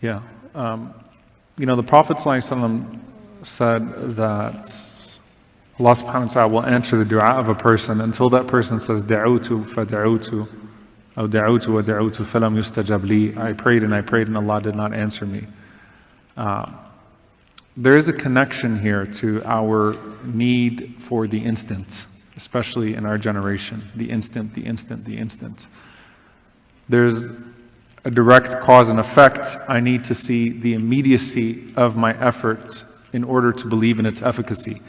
Yeah. The Prophet ﷺ said that Allah subhanahu wa ta'ala will answer the dua of a person until that person says, da'utu fada'utu, or da'utu wa da'utu falam yustajab li. I prayed and Allah did not answer me. There is a connection here to our need for the instant, especially in our generation. The instant, the instant, the instant. There's a direct cause and effect. I need to see the immediacy of my effort in order to believe in its efficacy.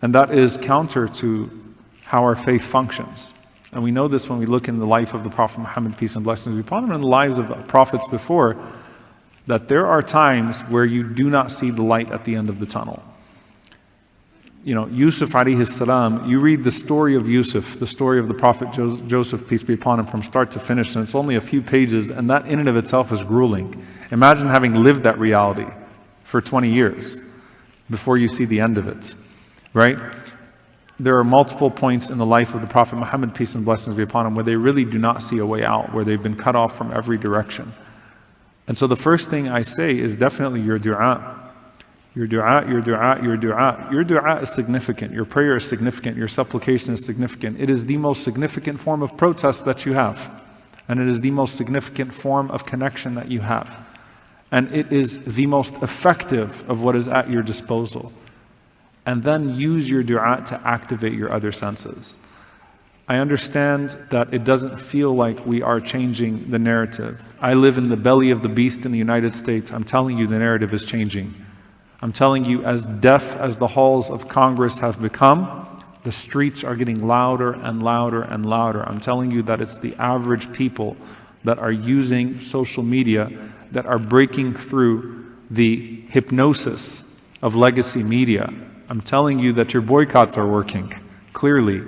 And that is counter to how our faith functions. And we know this when we look in the life of the Prophet Muhammad, peace and blessings be upon him, and the lives of the prophets before, that there are times where you do not see the light at the end of the tunnel. Yusuf alayhi salam, you read the story of Yusuf, the story of the Prophet Joseph, peace be upon him, from start to finish, and it's only a few pages, and that in and of itself is grueling. Imagine having lived that reality for 20 years before you see the end of it. Right? There are multiple points in the life of the Prophet Muhammad, peace and blessings be upon him, where they really do not see a way out, where they've been cut off from every direction. And so the first thing I say is definitely your dua. Your dua, your dua, your dua. Your dua is significant. Your prayer is significant. Your supplication is significant. It is the most significant form of protest that you have. And it is the most significant form of connection that you have. And it is the most effective of what is at your disposal. And then use your dua to activate your other senses. I understand that it doesn't feel like we are changing the narrative. I live in the belly of the beast in the United States. I'm telling you the narrative is changing. I'm telling you, as deaf as the halls of Congress have become, the streets are getting louder and louder and louder. I'm telling you that it's the average people that are using social media that are breaking through the hypnosis of legacy media. I'm telling you that your boycotts are working. Clearly,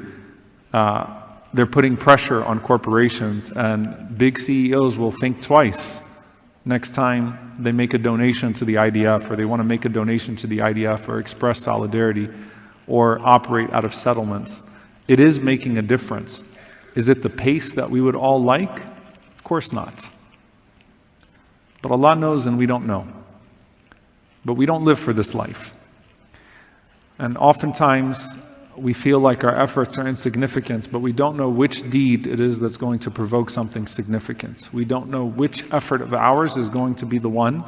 they're putting pressure on corporations, and big CEOs will think twice next time they make a donation to the IDF, or they want to make a donation to the IDF or express solidarity or operate out of settlements. It is making a difference. Is it the pace that we would all like? Of course not. But Allah knows and we don't know. But we don't live for this life. And oftentimes we feel like our efforts are insignificant, but we don't know which deed it is that's going to provoke something significant. We don't know which effort of ours is going to be the one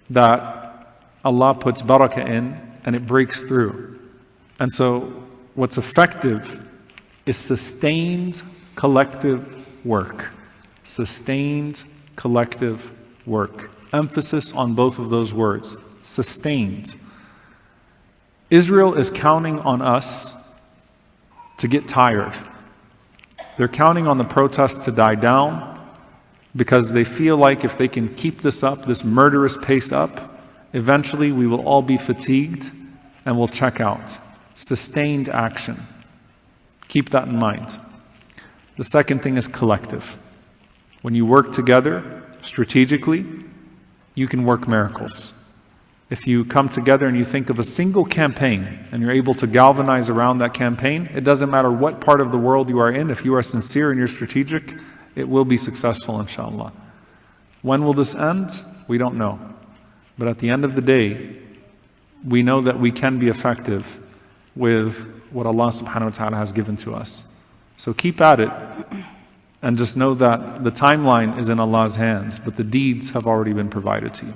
that Allah puts barakah in and it breaks through. And so what's effective is sustained collective work. Sustained collective work. Emphasis on both of those words. Sustained. Israel is counting on us to get tired. They're counting on the protests to die down because they feel like if they can keep this up, this murderous pace up, eventually we will all be fatigued and we'll check out. Sustained action. Keep that in mind. The second thing is collective. When you work together strategically, you can work miracles. If you come together and you think of a single campaign and you're able to galvanize around that campaign, it doesn't matter what part of the world you are in, if you are sincere and you're strategic, it will be successful, inshallah. When will this end? We don't know. But at the end of the day, we know that we can be effective with what Allah subhanahu wa ta'ala has given to us. So keep at it and just know that the timeline is in Allah's hands, but the deeds have already been provided to you.